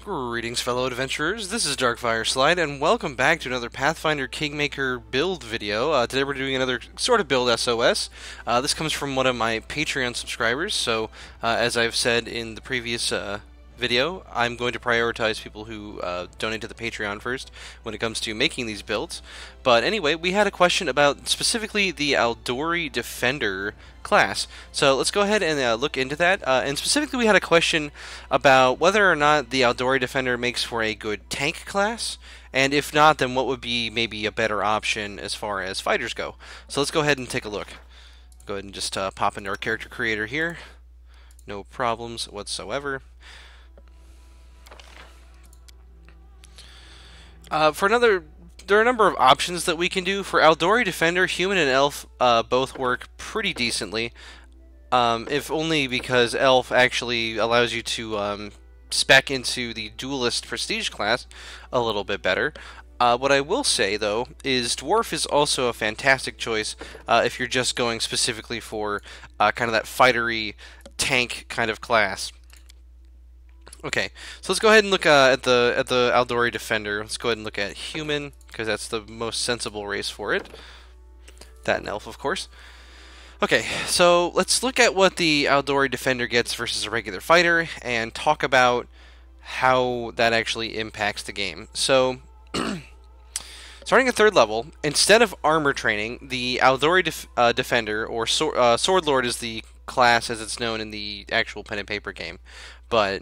Greetings, fellow adventurers. This is darkfireslide, and welcome back to another Pathfinder Kingmaker build video. Today we're doing another sort of build SOS. This comes from one of my Patreon subscribers, so as I've said in the previous video, I'm going to prioritize people who donate to the Patreon first when it comes to making these builds. But anyway, we had a question about specifically the Aldori Defender class. So let's go ahead and look into that. And specifically, we had a question about whether or not the Aldori Defender makes for a good tank class. And if not, then what would be maybe a better option as far as fighters go. So let's go ahead and take a look. Go ahead and just pop into our character creator here. No problems whatsoever. There are a number of options that we can do. For Aldori Defender, human and elf both work pretty decently, if only because elf actually allows you to spec into the duelist prestige class a little bit better. What I will say, though, is dwarf is also a fantastic choice if you're just going specifically for kind of that fightery tank kind of class. Okay, so let's go ahead and look at the Aldori Defender. Let's go ahead and look at human, because that's the most sensible race for it. That and elf, of course. Okay, so let's look at what the Aldori Defender gets versus a regular fighter, and talk about how that actually impacts the game. So, starting at 3rd level, instead of armor training, the Aldori Defender, or Sword Lord is the class as it's known in the actual pen and paper game, but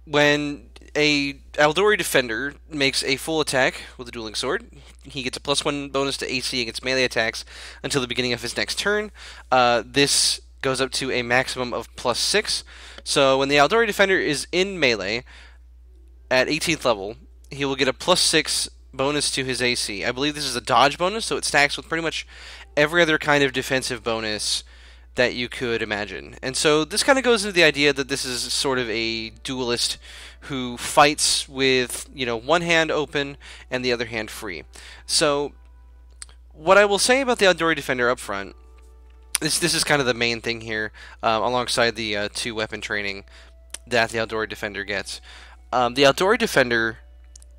when a Aldori Defender makes a full attack with a dueling sword, he gets a +1 bonus to AC against melee attacks until the beginning of his next turn. This goes up to a maximum of +6. So when the Aldori Defender is in melee at 18th level, he will get a +6 bonus to his AC. I believe this is a dodge bonus, so it stacks with pretty much every other kind of defensive bonus that you could imagine. And so this kind of goes into the idea that this is sort of a duelist who fights with, one hand open and the other hand free. So what I will say about the Aldori Defender up front, this is kind of the main thing here, alongside the 2 weapon training that the Aldori Defender gets. The Aldori Defender,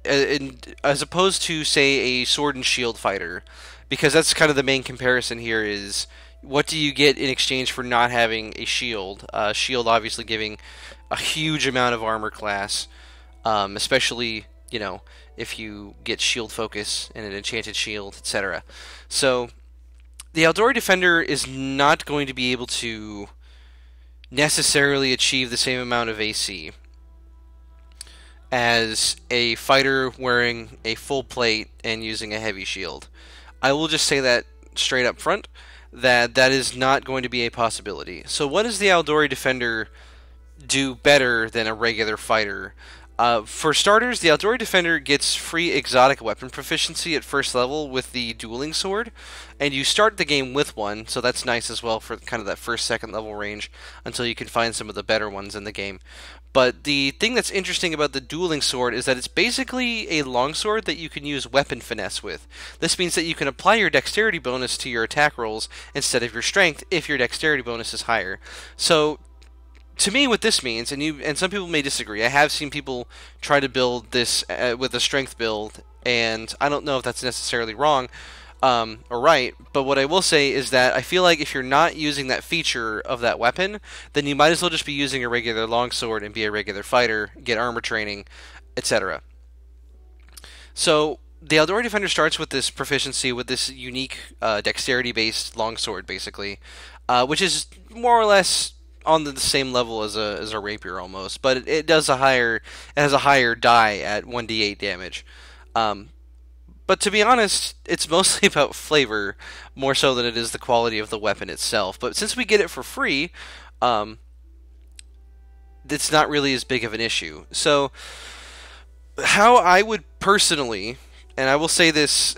as opposed to, say, a sword and shield fighter, because that's kind of the main comparison here, is what do you get in exchange for not having a shield? Shield obviously giving a huge amount of armor class, especially, if you get shield focus and an enchanted shield, etc. So, the Aldori Defender is not going to be able to necessarily achieve the same amount of AC as a fighter wearing a full plate and using a heavy shield. I will just say that straight up front, that is not going to be a possibility. So what does the Aldori Defender do better than a regular fighter? For starters, the Aldori Defender gets free exotic weapon proficiency at 1st level with the dueling sword, and you start the game with one, so that's nice as well for kind of that 1st, 2nd level range until you can find some of the better ones in the game. But the thing that's interesting about the dueling sword is that it's basically a longsword that you can use weapon finesse with. This means that you can apply your dexterity bonus to your attack rolls instead of your strength if your dexterity bonus is higher. So, to me, what this means, and some people may disagree, I have seen people try to build this with a strength build, and I don't know if that's necessarily wrong or right, but what I will say is that I feel like if you're not using that feature of that weapon, then you might as well just be using a regular longsword and be a regular fighter, get armor training, etc. So, the Aldori Defender starts with this proficiency, with this unique dexterity-based longsword, basically, which is more or less on the same level as a rapier almost, but it has a higher die at 1d8 damage. But to be honest, it's mostly about flavor, more so than it is the quality of the weapon itself. But since we get it for free, it's not really as big of an issue. So, how I would personally, and I will say this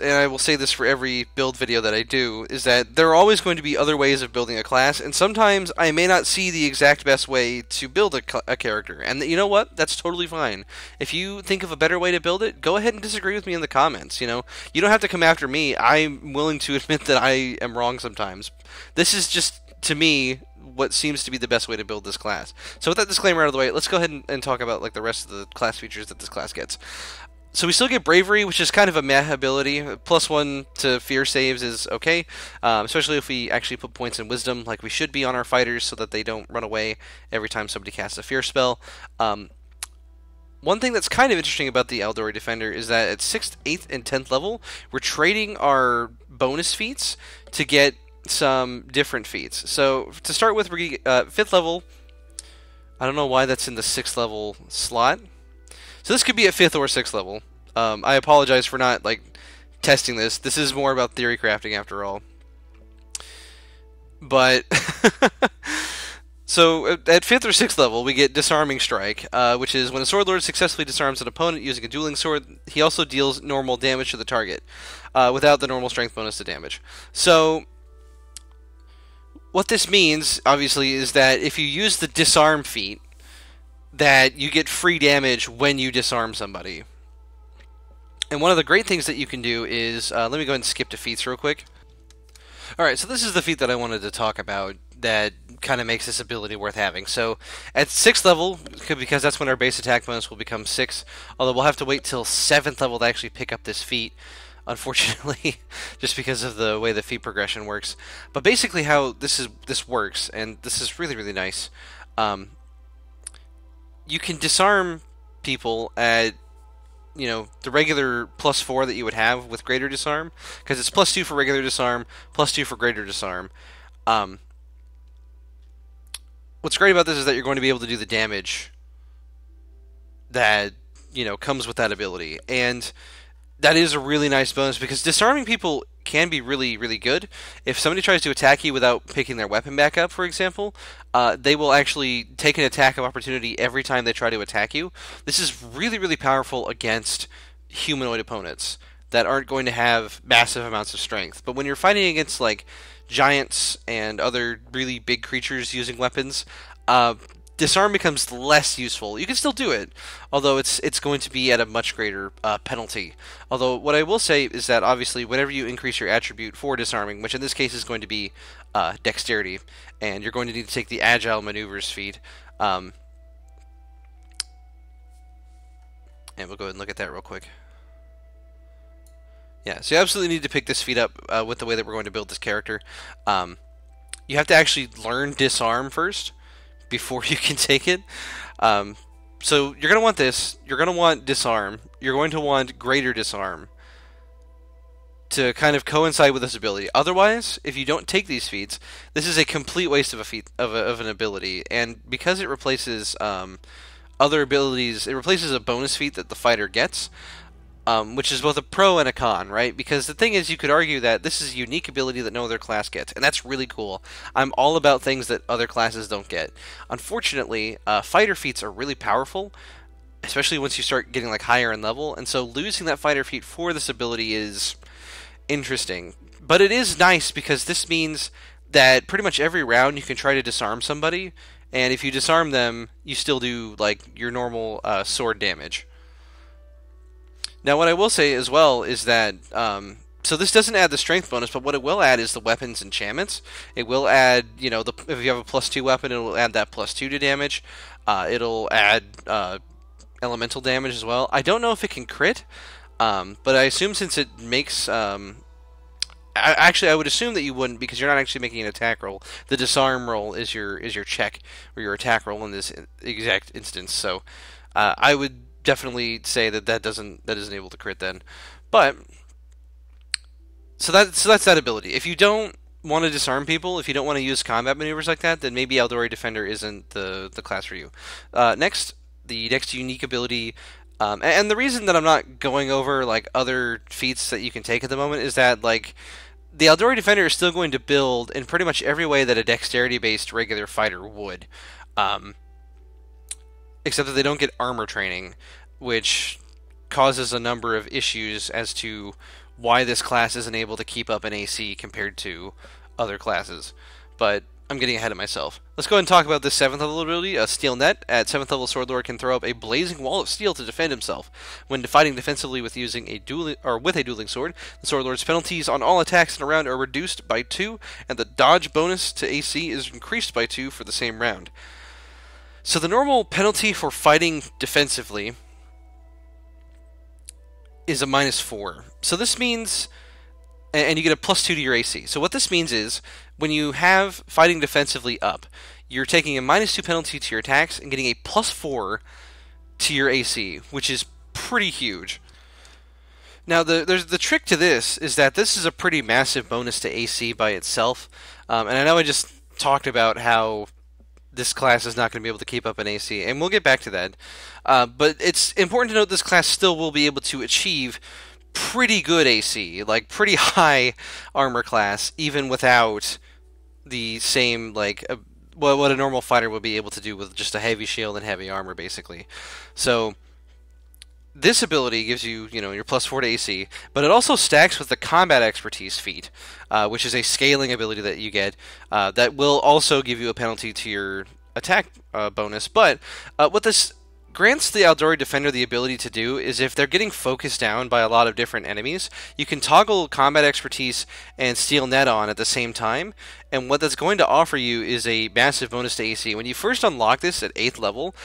for every build video that I do, is that there are always going to be other ways of building a class, and sometimes I may not see the exact best way to build a character. And you know what? That's totally fine. If you think of a better way to build it, go ahead and disagree with me in the comments. You don't have to come after me. I'm willing to admit that I am wrong sometimes. This is just, to me, what seems to be the best way to build this class. So with that disclaimer out of the way, let's go ahead and talk about like the rest of the class features that this class gets. So we still get Bravery, which is kind of a meh ability. +1 to fear saves is okay, especially if we actually put points in Wisdom like we should be on our fighters so that they don't run away every time somebody casts a fear spell. One thing that's kind of interesting about the Aldori Defender is that at 6th, 8th, and 10th level, we're trading our bonus feats to get some different feats. So to start with, 5th level, I don't know why that's in the 6th level slot. So this could be at 5th or 6th level. I apologize for not testing this. This is more about theory crafting after all. But so at 5th or 6th level, we get Disarming Strike, which is when a Sword Lord successfully disarms an opponent using a dueling sword, he also deals normal damage to the target, without the normal strength bonus to damage. So what this means, obviously, is that if you use the Disarm feat, that you get free damage when you disarm somebody. And one of the great things that you can do is, let me go ahead and skip to feats real quick. Alright, so this is the feat that I wanted to talk about that kind of makes this ability worth having. So at 6th level, because that's when our base attack bonus will become 6, although we'll have to wait till 7th level to actually pick up this feat, unfortunately, just because of the way the feat progression works. But basically how this works, and this is really, really nice, you can disarm people at, the regular +4 that you would have with Greater Disarm, because it's +2 for regular disarm, +2 for Greater Disarm. What's great about this is that you're going to be able to do the damage that, comes with that ability. And that is a really nice bonus, because disarming people can be really, really good. If somebody tries to attack you without picking their weapon back up, for example, they will actually take an attack of opportunity every time they try to attack you. This is really, really powerful against humanoid opponents that aren't going to have massive amounts of strength. But when you're fighting against, giants and other really big creatures using weapons, disarm becomes less useful. You can still do it, although it's going to be at a much greater penalty. Although what I will say is that obviously whenever you increase your attribute for disarming, which in this case is going to be Dexterity, and you're going to need to take the Agile Maneuvers feat, and we'll go ahead and look at that real quick. Yeah, so you absolutely need to pick this feat up with the way that we're going to build this character. You have to actually learn Disarm first before you can take it. So you're going to want this. You're going to want Disarm. You're going to want Greater Disarm to kind of coincide with this ability. Otherwise, if you don't take these feats, this is a complete waste of a feat of an ability. And because it replaces other abilities, it replaces a bonus feat that the fighter gets, which is both a pro and a con, right? Because the thing is, you could argue that this is a unique ability that no other class gets, and that's really cool. I'm all about things that other classes don't get. Unfortunately, fighter feats are really powerful, especially once you start getting higher in level, and so losing that fighter feat for this ability is interesting. But it is nice because this means that pretty much every round you can try to disarm somebody, and if you disarm them, you still do your normal sword damage. Now, what I will say as well is that, so this doesn't add the strength bonus, but what it will add is the weapons enchantments. It will add, if you have a +2 weapon, it will add that +2 to damage. It'll add elemental damage as well. I don't know if it can crit, but I assume since it makes, actually, I would assume that you wouldn't, because you're not actually making an attack roll. The disarm roll is your check, or your attack roll in this exact instance. So, I would definitely say that isn't able to crit then. But so that's that ability. If you don't want to disarm people, if you don't want to use combat maneuvers like that, then maybe Aldori Defender isn't the class for you. Next, the next unique ability, and the reason that I'm not going over other feats that you can take at the moment is that the Aldori Defender is still going to build in pretty much every way that a dexterity-based regular fighter would. Except that they don't get armor training, which causes a number of issues as to why this class isn't able to keep up an AC compared to other classes. But I'm getting ahead of myself. Let's go ahead and talk about this 7th level ability, Steel Net. At 7th level, Sword Lord can throw up a blazing wall of steel to defend himself. When fighting defensively with using a dueling sword, the Sword Lord's penalties on all attacks in a round are reduced by 2, and the dodge bonus to AC is increased by 2 for the same round. So the normal penalty for fighting defensively is a -4. So this means, and you get a +2 to your AC. So what this means is, when you have fighting defensively up, you're taking a -2 penalty to your attacks and getting a +4 to your AC, which is pretty huge. Now, the trick to this is that this is a pretty massive bonus to AC by itself. And I know I just talked about how this class is not going to be able to keep up an AC, and we'll get back to that. But it's important to note this class still will be able to achieve pretty good AC, like pretty high armor class, even without the same, like, what a normal fighter would be able to do with just a heavy shield and heavy armor, basically. So this ability gives you, your +4 to AC, but it also stacks with the Combat Expertise feat, which is a scaling ability that you get that will also give you a penalty to your attack bonus. But what this grants the Aldori Defender the ability to do is, if they're getting focused down by a lot of different enemies, you can toggle Combat Expertise and Steel Net on at the same time, and what that's going to offer you is a massive bonus to AC. When you first unlock this at 8th level,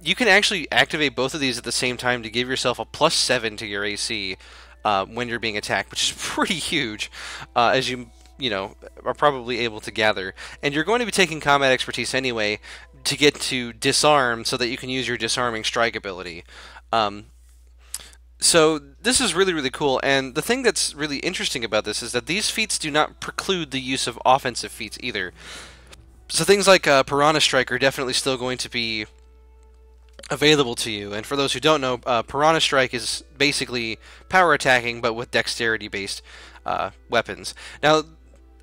you can actually activate both of these at the same time to give yourself a +7 to your AC when you're being attacked, which is pretty huge, as you are probably able to gather. And you're going to be taking Combat Expertise anyway to get to Disarm, so that you can use your Disarming Strike ability. So this is really, really cool, and the thing that's really interesting about this is that these feats do not preclude the use of offensive feats either. So things like Piranha Strike are definitely still going to be available to you. And for those who don't know, Piranha Strike is basically power attacking, but with dexterity-based weapons. Now,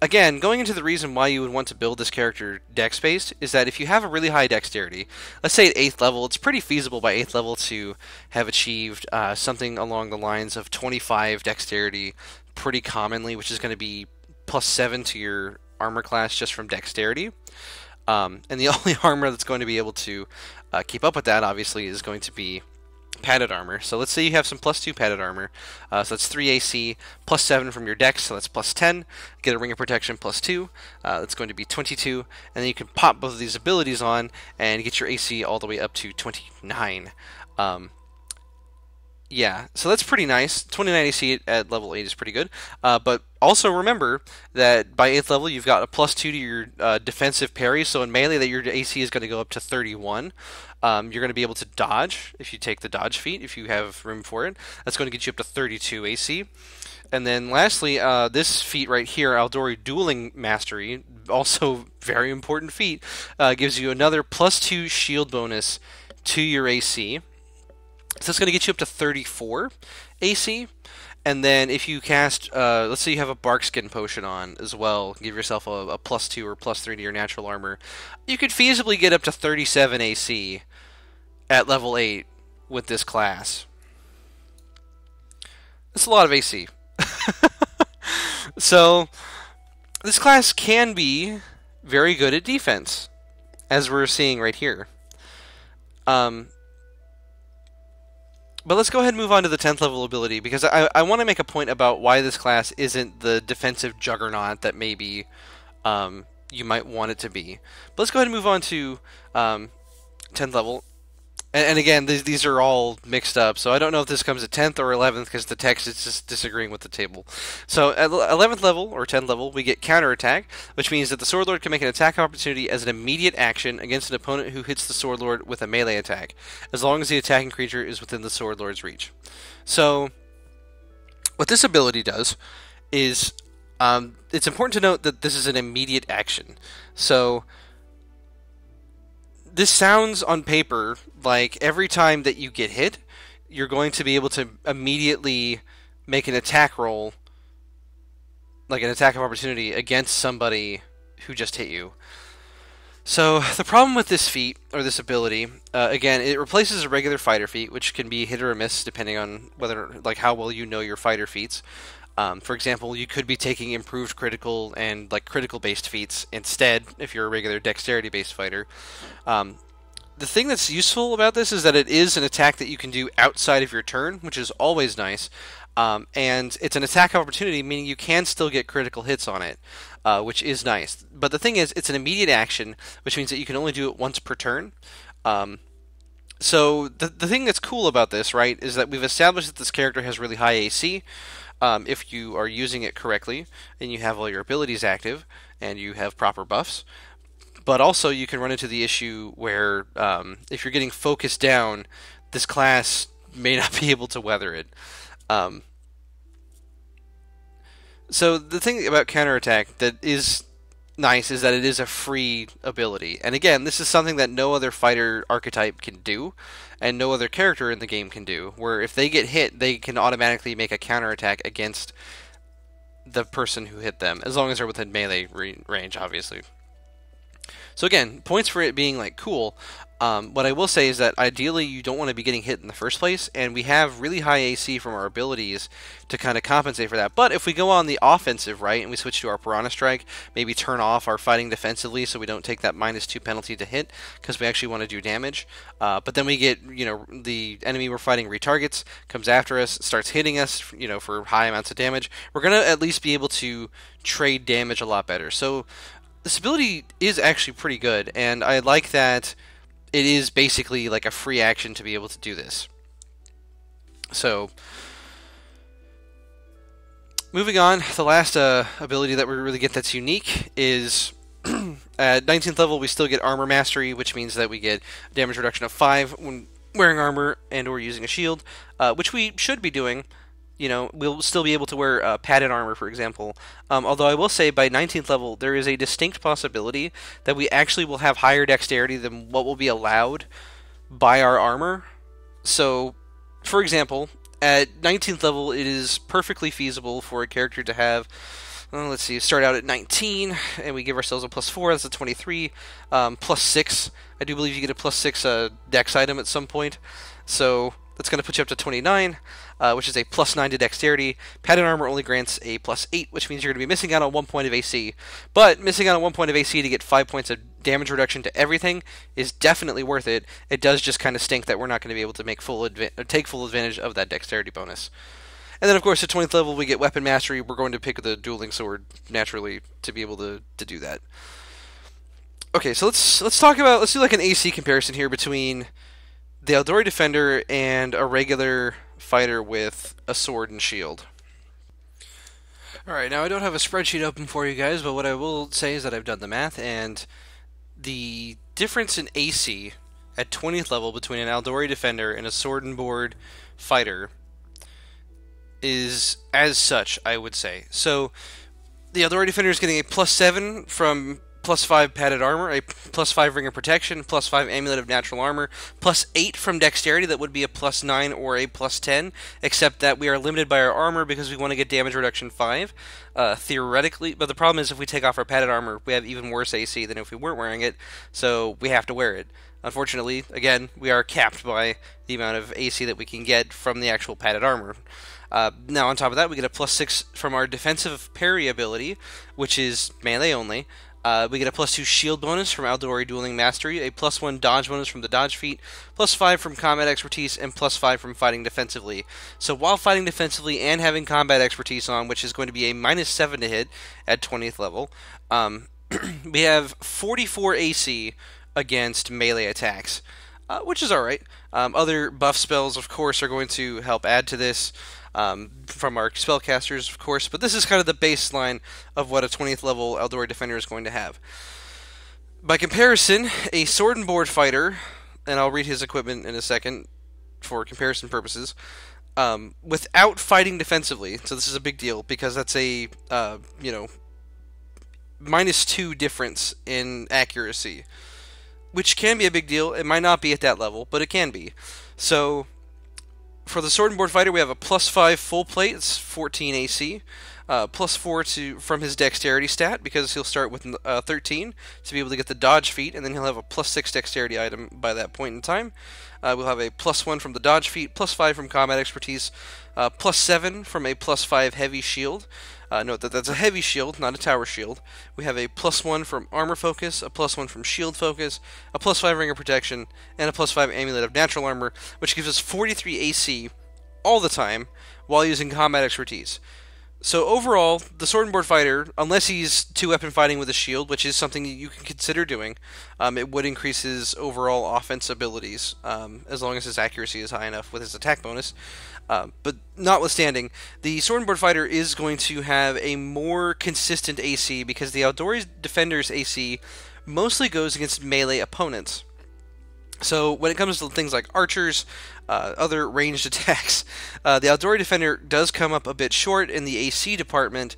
again, going into the reason why you would want to build this character dex-based is that if you have a really high dexterity, let's say at 8th level, it's pretty feasible by 8th level to have achieved something along the lines of 25 dexterity pretty commonly, which is going to be +7 to your armor class just from dexterity. And the only armor that's going to be able to keep up with that, obviously, is going to be padded armor. So let's say you have some +2 padded armor. So that's 3 AC, +7 from your dex, so that's +10. Get a Ring of Protection +2. That's going to be 22. And then you can pop both of these abilities on and get your AC all the way up to 29. Yeah, so that's pretty nice. 29 AC at level 8 is pretty good. But also remember that by 8th level, you've got a +2 to your defensive parry. So in melee, that your AC is going to go up to 31. You're going to be able to dodge if you take the dodge feat, if you have room for it. That's going to get you up to 32 AC. And then lastly, this feat right here, Aldori Dueling Mastery, also very important feat, gives you another +2 shield bonus to your AC. So it's going to get you up to 34 AC. And then if you cast, let's say you have a Barkskin Potion on as well, give yourself a +2 or +3 to your natural armor, you could feasibly get up to 37 AC at level 8 with this class. That's a lot of AC. So this class can be very good at defense, as we're seeing right here. But let's go ahead and move on to the 10th level ability, because I want to make a point about why this class isn't the defensive juggernaut that maybe you might want it to be. But let's go ahead and move on to 10th level. And again, these are all mixed up, so I don't know if this comes at 10th or 11th, because the text is just disagreeing with the table. So at 11th level, or 10th level, we get counterattack, which means that the Sword Lord can make an attack opportunity as an immediate action against an opponent who hits the Sword Lord with a melee attack, as long as the attacking creature is within the Sword Lord's reach. So what this ability does is, it's important to note that this is an immediate action. So this sounds on paper like every time that you get hit, you're going to be able to immediately make an attack roll, like an attack of opportunity, against somebody who just hit you. So the problem with this feat, or this ability, again, it replaces a regular fighter feat, which can be hit or miss depending on whether, like, how well you know your fighter feats. For example, you could be taking improved critical and like critical based feats instead if you're a regular dexterity based fighter. The thing that's useful about this is that it is an attack that you can do outside of your turn, which is always nice. And it's an attack opportunity, meaning you can still get critical hits on it, which is nice. But the thing is, it's an immediate action, which means that you can only do it once per turn. So the thing that's cool about this, right, is that we've established that this character has really high AC. If you are using it correctly, and you have all your abilities active, and you have proper buffs. But also, you can run into the issue where if you're getting focused down, this class may not be able to weather it. So the thing about counterattack that is nice is that it is a free ability. And again, this is something that no other fighter archetype can do, and no other character in the game can do, where if they get hit, they can automatically make a counterattack against the person who hit them, as long as they're within melee range, obviously. So again, points for it being like cool. What I will say is that ideally you don't want to be getting hit in the first place, and we have really high AC from our abilities to kind of compensate for that. But if we go on the offensive, right, and we switch to our Piranha Strike, maybe turn off our fighting defensively so we don't take that -2 penalty to hit, because we actually want to do damage. But then we get, the enemy we're fighting retargets, comes after us, starts hitting us, for high amounts of damage. We're going to at least be able to trade damage a lot better. So this ability is actually pretty good, and I like that it is basically like a free action to be able to do this. So, moving on, the last ability that we really get that's unique is at 19th level we still get Armor Mastery, which means that we get damage reduction of 5 when wearing armor and or using a shield, which we should be doing. We'll still be able to wear padded armor, for example. Although I will say, by 19th level, there is a distinct possibility that we actually will have higher dexterity than what will be allowed by our armor. So, for example, at 19th level, it is perfectly feasible for a character to have, let's see, start out at 19, and we give ourselves a +4, that's a 23, +6. I do believe you get a +6 dex item at some point. So that's going to put you up to 29, which is a +9 to dexterity. Padded armor only grants a +8, which means you're going to be missing out on 1 point of AC. But missing out on 1 point of AC to get 5 points of damage reduction to everything is definitely worth it. It does just kind of stink that we're not going to be able to take full advantage of that dexterity bonus. And then, of course, at 20th level, we get Weapon Mastery. We're going to pick the Dueling Sword, naturally, to be able to do that. Okay, so let's do like an AC comparison here between the Aldori Defender and a regular fighter with a sword and shield. Alright, now I don't have a spreadsheet open for you guys, but what I will say is that I've done the math, and the difference in AC at 20th level between an Aldori Defender and a sword and board fighter is as such, I would say. So, the Aldori Defender is getting a +7 from +5 padded armor, a +5 ring of protection, +5 amulet of natural armor, +8 from dexterity, that would be a +9 or a +10, except that we are limited by our armor because we want to get damage reduction 5, theoretically. But the problem is if we take off our padded armor, we have even worse AC than if we weren't wearing it, so we have to wear it. Unfortunately, again, we are capped by the amount of AC that we can get from the actual padded armor. Now, on top of that, we get a +6 from our defensive parry ability, which is melee only. We get a +2 shield bonus from Aldori Dueling Mastery, a +1 dodge bonus from the dodge feat, +5 from combat expertise, and +5 from fighting defensively. So while fighting defensively and having combat expertise on, which is going to be a -7 to hit at 20th level, we have 44 AC against melee attacks, which is alright. Other buff spells, of course, are going to help add to this. From our spellcasters, of course, but this is kind of the baseline of what a 20th level Aldori Defender is going to have. By comparison, a sword and board fighter, and I'll read his equipment in a second for comparison purposes, without fighting defensively, so this is a big deal because that's a, -2 difference in accuracy, which can be a big deal. It might not be at that level, but it can be. So, for the sword and board fighter, we have a +5 full plate, it's 14 AC. +4 from his Dexterity stat, because he'll start with 13 to be able to get the dodge feat, and then he'll have a +6 Dexterity item by that point in time. We'll have a +1 from the dodge feat, +5 from combat expertise, +7 from a +5 heavy shield. Note that that's a heavy shield, not a tower shield. We have a +1 from armor focus, a +1 from shield focus, a +5 ring of protection, and a +5 amulet of natural armor, which gives us 43 AC all the time while using combat expertise. So overall, the sword and board fighter, unless he's two-weapon fighting with a shield, which is something you can consider doing, it would increase his overall offense abilities, as long as his accuracy is high enough with his attack bonus. But notwithstanding, the sword and board fighter is going to have a more consistent AC, because the Aldori Defender's AC mostly goes against melee opponents. So when it comes to things like archers, other ranged attacks, the Aldori Defender does come up a bit short in the AC department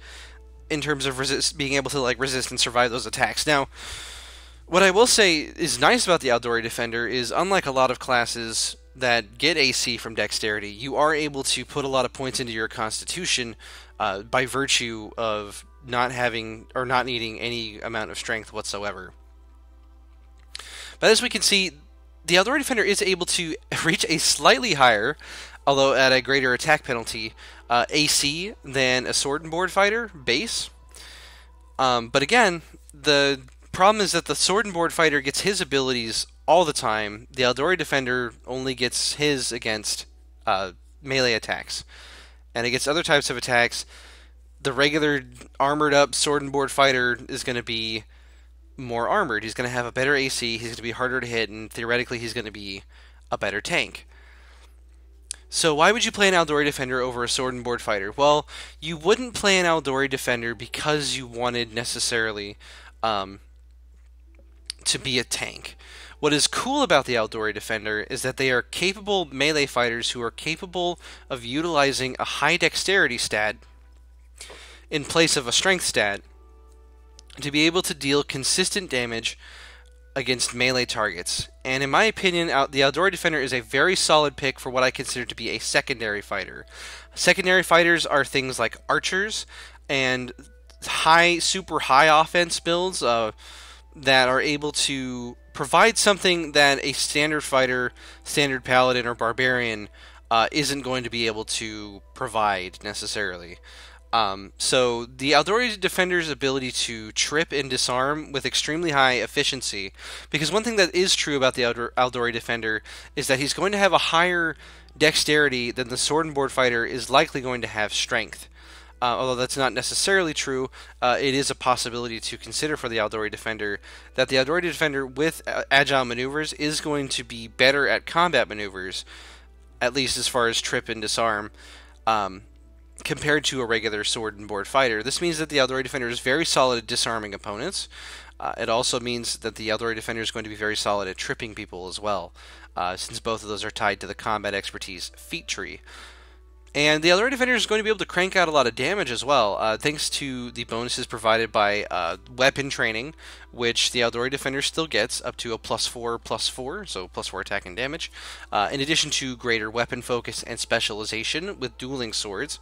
in terms of being able to resist and survive those attacks. Now, what I will say is nice about the Aldori Defender is, unlike a lot of classes that get AC from Dexterity, you are able to put a lot of points into your Constitution by virtue of not having or not needing any amount of strength whatsoever. But as we can see, the Aldori Defender is able to reach a slightly higher, although at a greater attack penalty, AC than a sword and board fighter base. But again, the problem is that the sword and board fighter gets his abilities all the time. The Aldori Defender only gets his against melee attacks. And against other types of attacks, the regular armored up sword and board fighter is going to be more armored. He's going to have a better AC, he's going to be harder to hit, and theoretically he's going to be a better tank. So why would you play an Aldori Defender over a sword and board fighter? Well, you wouldn't play an Aldori Defender because you wanted necessarily to be a tank. What is cool about the Aldori Defender is that they are capable melee fighters who are capable of utilizing a high dexterity stat in place of a strength stat to be able to deal consistent damage against melee targets. And in my opinion, the Aldori Defender is a very solid pick for what I consider to be a secondary fighter. Secondary fighters are things like archers and super high offense builds that are able to provide something that a standard fighter, standard paladin, or barbarian isn't going to be able to provide necessarily. So the Aldori Defender's ability to trip and disarm with extremely high efficiency, because one thing that is true about the Aldori Defender is that he's going to have a higher dexterity than the sword and board fighter is likely going to have strength. Although that's not necessarily true, it is a possibility to consider for the Aldori Defender that the Aldori Defender with agile maneuvers is going to be better at combat maneuvers, at least as far as trip and disarm, compared to a regular sword and board fighter. This means that the Aldori Defender is very solid at disarming opponents. It also means that the Aldori Defender is going to be very solid at tripping people as well, since both of those are tied to the combat expertise feat tree. And the Aldori Defender is going to be able to crank out a lot of damage as well, thanks to the bonuses provided by weapon training, which the Aldori Defender still gets up to a +4/+4, so +4 attack and damage, in addition to greater weapon focus and specialization with dueling swords.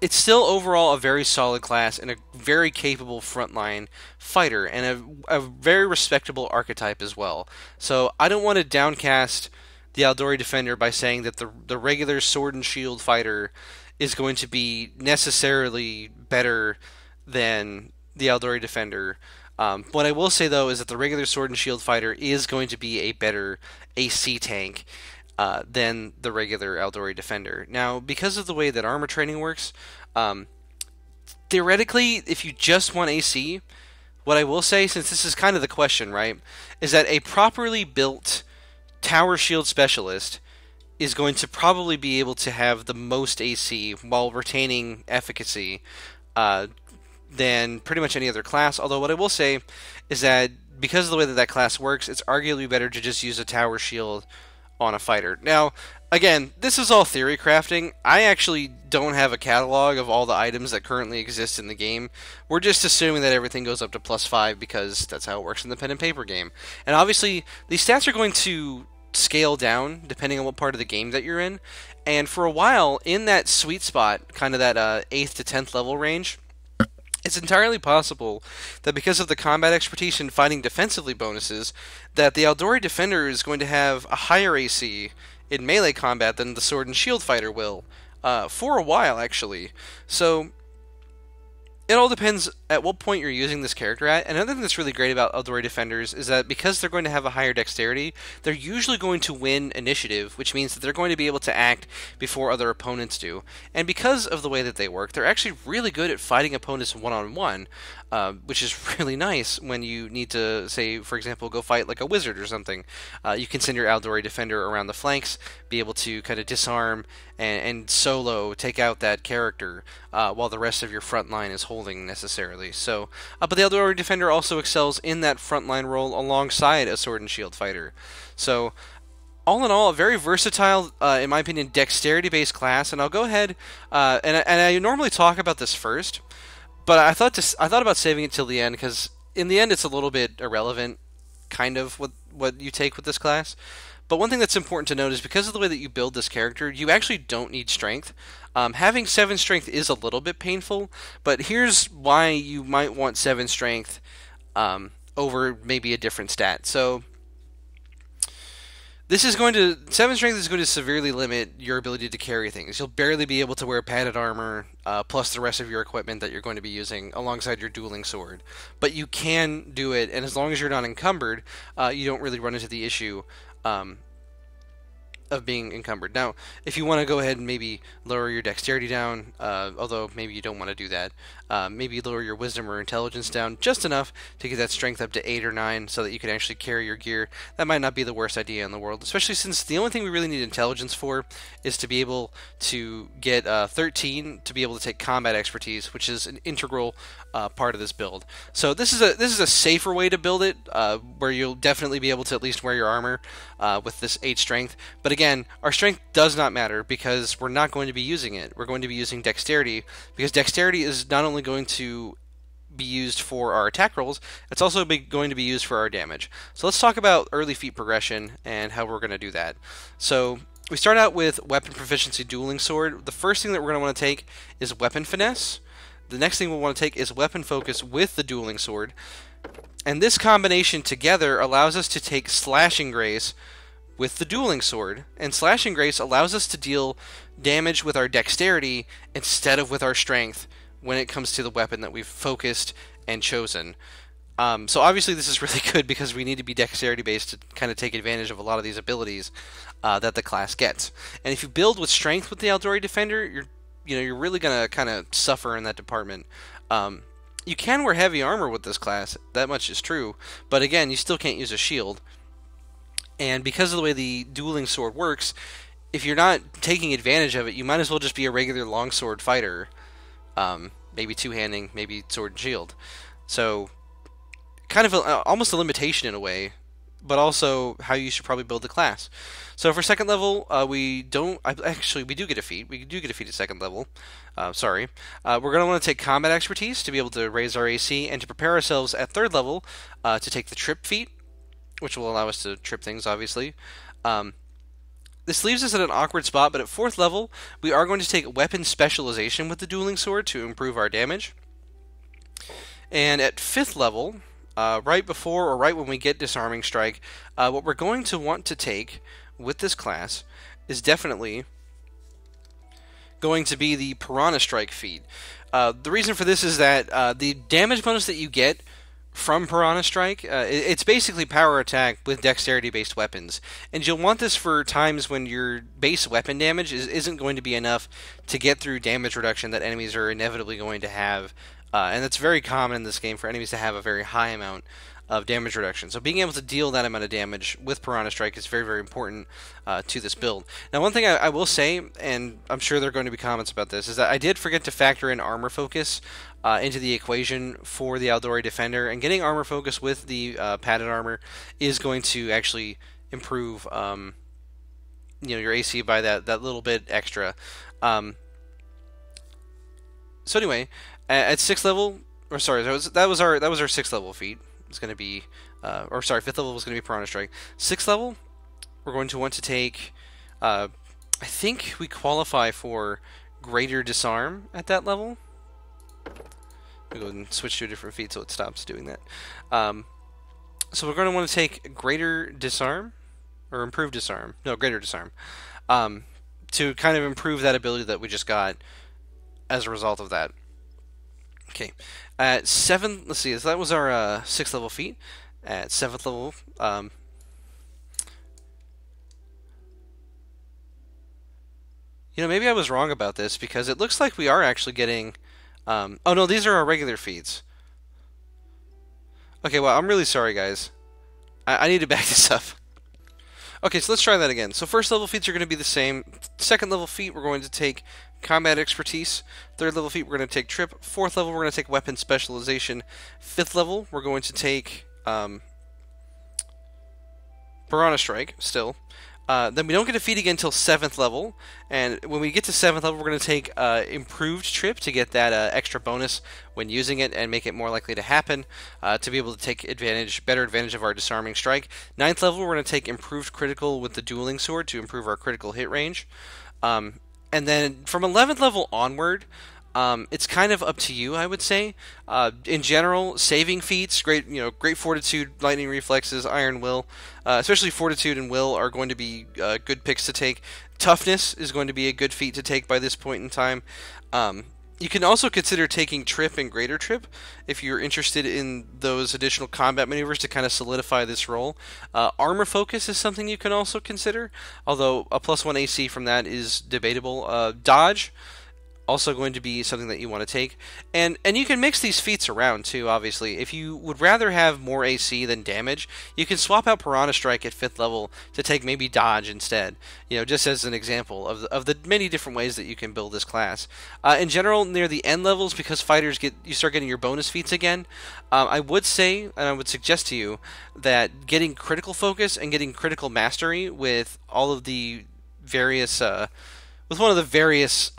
It's still overall a very solid class and a very capable frontline fighter, and a very respectable archetype as well. So I don't want to downcast the Aldori Defender by saying that the regular sword and shield fighter is going to be necessarily better than the Aldori Defender. What I will say, though, is that the regular sword and shield fighter is going to be a better AC tank than the regular Aldori Defender. Now, because of the way that armor training works, theoretically, if you just want AC, what I will say, since this is kind of the question, right, is that a properly built Tower Shield Specialist is going to probably be able to have the most AC while retaining efficacy than pretty much any other class. Although what I will say is that because of the way that that class works, it's arguably better to just use a Tower Shield on a fighter. Now, again, this is all theory crafting. I actually don't have a catalog of all the items that currently exist in the game. We're just assuming that everything goes up to +5 because that's how it works in the pen and paper game. And obviously, these stats are going to scale down depending on what part of the game that you're in. And for a while, in that sweet spot, kind of that 8th to 10th level range, it's entirely possible that because of the combat expertise and fighting defensively bonuses, that the Aldori Defender is going to have a higher AC in melee combat than the sword and shield fighter will, for a while actually. So it all depends at what point you're using this character at. And another thing that's really great about Aldori Defenders is that because they're going to have a higher dexterity, they're usually going to win initiative, which means that they're going to be able to act before other opponents do. And because of the way that they work, they're actually really good at fighting opponents one-on-one, which is really nice when you need to, say, for example, go fight like a wizard or something. You can send your Aldori Defender around the flanks, be able to kind of disarm and solo take out that character while the rest of your front line is holding necessarily. So, but the Aldori Defender also excels in that frontline role alongside a sword and shield fighter. So, all in all, a very versatile, in my opinion, dexterity-based class. And I'll go ahead and I normally talk about this first, but I thought about saving it till the end because in the end it's a little bit irrelevant, kind of what you take with this class. But one thing that's important to note is because of the way that you build this character, you actually don't need strength. Having 7 strength is a little bit painful, but here's why you might want 7 strength over maybe a different stat. So this is 7 strength is going to severely limit your ability to carry things. You'll barely be able to wear padded armor plus the rest of your equipment that you're going to be using alongside your dueling sword. But you can do it, and as long as you're not encumbered, you don't really run into the issue of being encumbered. Now, if you want to go ahead and maybe lower your dexterity down, although maybe you don't want to do that, maybe lower your wisdom or intelligence down just enough to get that strength up to 8 or 9 so that you can actually carry your gear. That might not be the worst idea in the world, especially since the only thing we really need intelligence for is to be able to get 13 to be able to take combat expertise, which is an integral part of this build. So this is a safer way to build it, where you'll definitely be able to at least wear your armor with this 8 strength. But again, our strength does not matter because we're not going to be using it. We're going to be using dexterity because dexterity is not only going to be used for our attack rolls, it's also going to be used for our damage. So let's talk about early feat progression and how we're going to do that. So we start out with weapon proficiency dueling sword. The first thing that we're going to want to take is weapon finesse. The next thing we'll want to take is weapon focus with the dueling sword. And this combination together allows us to take slashing grace with the dueling sword, and slashing grace allows us to deal damage with our dexterity instead of with our strength when it comes to the weapon that we've focused and chosen. So obviously this is really good because we need to be dexterity based to kind of take advantage of a lot of these abilities that the class gets. And if you build with strength with the Aldori Defender, you're really gonna kind of suffer in that department. You can wear heavy armor with this class, that much is true, but again, you still can't use a shield. And because of the way the dueling sword works, if you're not taking advantage of it, you might as well just be a regular longsword fighter. Maybe two-handing, maybe sword and shield. So, kind of almost a limitation in a way, but also how you should probably build the class. So for second level, we do get a feat. We do get a feat at second level. We're going to want to take combat expertise to be able to raise our AC, and to prepare ourselves at third level to take the trip feat, which will allow us to trip things, obviously. This leaves us at an awkward spot, but at fourth level, we are going to take weapon specialization with the dueling sword to improve our damage. And at fifth level, right before or right when we get disarming strike, what we're going to want to take with this class is definitely going to be the Piranha Strike feat. The reason for this is that the damage bonus that you get from Piranha Strike, it's basically power attack with dexterity-based weapons. And you'll want this for times when your base weapon damage isn't going to be enough to get through damage reduction that enemies are inevitably going to have. And it's very common in this game for enemies to have a very high amount of damage reduction. So being able to deal that amount of damage with Piranha Strike is very, very important to this build. Now, one thing I will say, and I'm sure there are going to be comments about this, is that I did forget to factor in armor focus into the equation for the Aldori Defender, and getting armor focus with the padded armor is going to actually improve your AC by that little bit extra. So anyway, at sixth level, or sorry, that was our sixth level feat. It's going to be, fifth level was going to be Piranha Strike. Sixth level, we're going to want to take, I think we qualify for greater disarm at that level. I'll go ahead and switch to a different feat so it stops doing that. So we're going to want to take greater disarm, or improved disarm. No, greater disarm. To kind of improve that ability that we just got as a result of that. Okay, at 7, let's see, so that was our 6th level feat. At 7th level, you know, maybe I was wrong about this, because it looks like we are actually getting, oh no, these are our regular feats. Okay, well, I'm really sorry, guys. I need to back this up. Okay, so let's try that again. So 1st level feats are going to be the same. 2nd level feat, we're going to take combat expertise. 3rd level feat, we're going to take trip. 4th level, we're going to take weapon specialization. 5th level, we're going to take Piranha Strike still. Then we don't get a feat again until 7th level, and when we get to 7th level, we're going to take improved trip to get that extra bonus when using it and make it more likely to happen, to be able to take better advantage of our disarming strike. 9th level, we're going to take improved critical with the dueling sword to improve our critical hit range. And then from 11th level onward, it's kind of up to you, I would say. In general, saving feats, great fortitude, lightning reflexes, iron will, especially fortitude and will are going to be good picks to take. Toughness is going to be a good feat to take by this point in time. You can also consider taking trip and greater trip if you're interested in those additional combat maneuvers to kind of solidify this role. Armor focus is something you can also consider, although a +1 AC from that is debatable. Dodge, also going to be something that you want to take. And you can mix these feats around too, obviously. If you would rather have more AC than damage, you can swap out Piranha Strike at 5th level to take maybe Dodge instead. You know, just as an example of the many different ways that you can build this class. In general, near the end levels, because fighters you start getting your bonus feats again, I would say, and I would suggest to you, that getting critical focus and getting critical mastery with all of the various with one of the various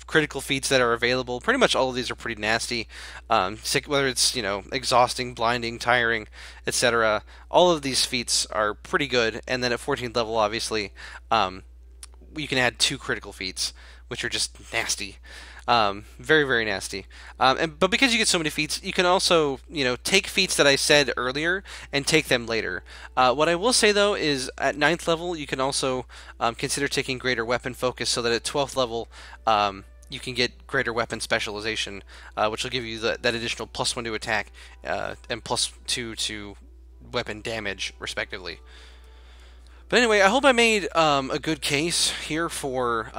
critical feats that are available. Pretty much all of these are pretty nasty, whether it's, you know, exhausting, blinding, tiring, etc. All of these feats are pretty good, and then at 14th level, obviously, you can add 2 critical feats, which are just nasty. Very, very nasty. But because you get so many feats, you can also, you know, take feats that I said earlier and take them later. What I will say, though, is at 9th level, you can also consider taking greater weapon focus, so that at 12th level, you can get greater weapon specialization, which will give you that additional +1 to attack and +2 to weapon damage, respectively. But anyway, I hope I made a good case here for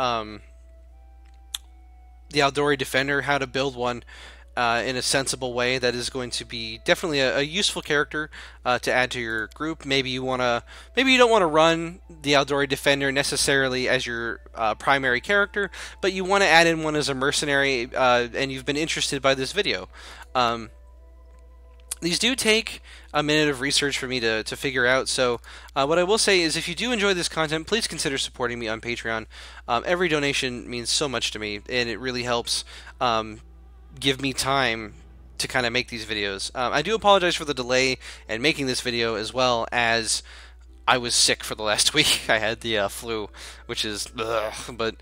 the Aldori Defender, how to build one in a sensible way that is going to be definitely a useful character to add to your group. Maybe you don't want to run the Aldori Defender necessarily as your primary character, but you want to add in one as a mercenary, and you've been interested by this video. These do take a minute of research for me to figure out, so what I will say is, if you do enjoy this content, please consider supporting me on Patreon. Every donation means so much to me, and it really helps give me time to kind of make these videos. I do apologize for the delay in making this video, as well as I was sick for the last week. I had the flu, which is but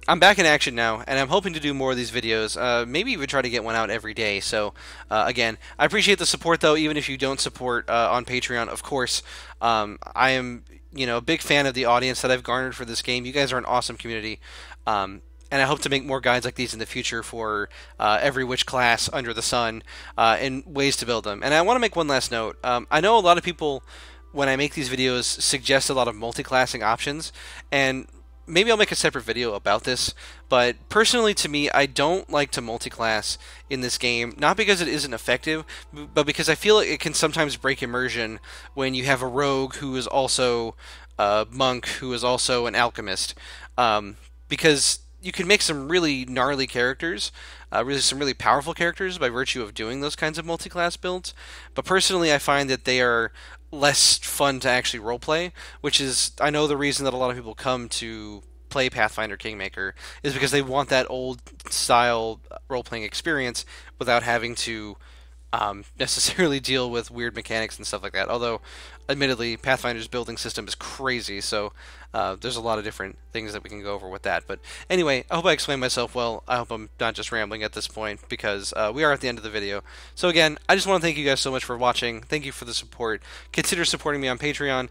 I'm back in action now, and I'm hoping to do more of these videos, maybe even try to get one out every day. So, again, I appreciate the support, though, even if you don't support on Patreon, of course. I am, you know, a big fan of the audience that I've garnered for this game. You guys are an awesome community, and I hope to make more guides like these in the future for every witch class under the sun, and ways to build them. And I want to make one last note. I know a lot of people, when I make these videos, suggest a lot of multi-classing options, and maybe I'll make a separate video about this, but personally, to me, I don't like to multi-class in this game, not because it isn't effective, but because I feel like it can sometimes break immersion when you have a rogue who is also a monk, who is also an alchemist, because you can make some really gnarly characters, some really powerful characters by virtue of doing those kinds of multi-class builds, but personally, I find that they are less fun to actually roleplay, which is, I know, the reason that a lot of people come to play Pathfinder Kingmaker is because they want that old style role-playing experience without having to necessarily deal with weird mechanics and stuff like that. Although, admittedly, Pathfinder's building system is crazy, so there's a lot of different things that we can go over with that. But anyway, I hope I explained myself well. I hope I'm not just rambling at this point, because we are at the end of the video. So again, I just want to thank you guys so much for watching. Thank you for the support. Consider supporting me on Patreon.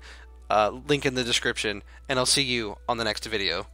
Link in the description, and I'll see you on the next video.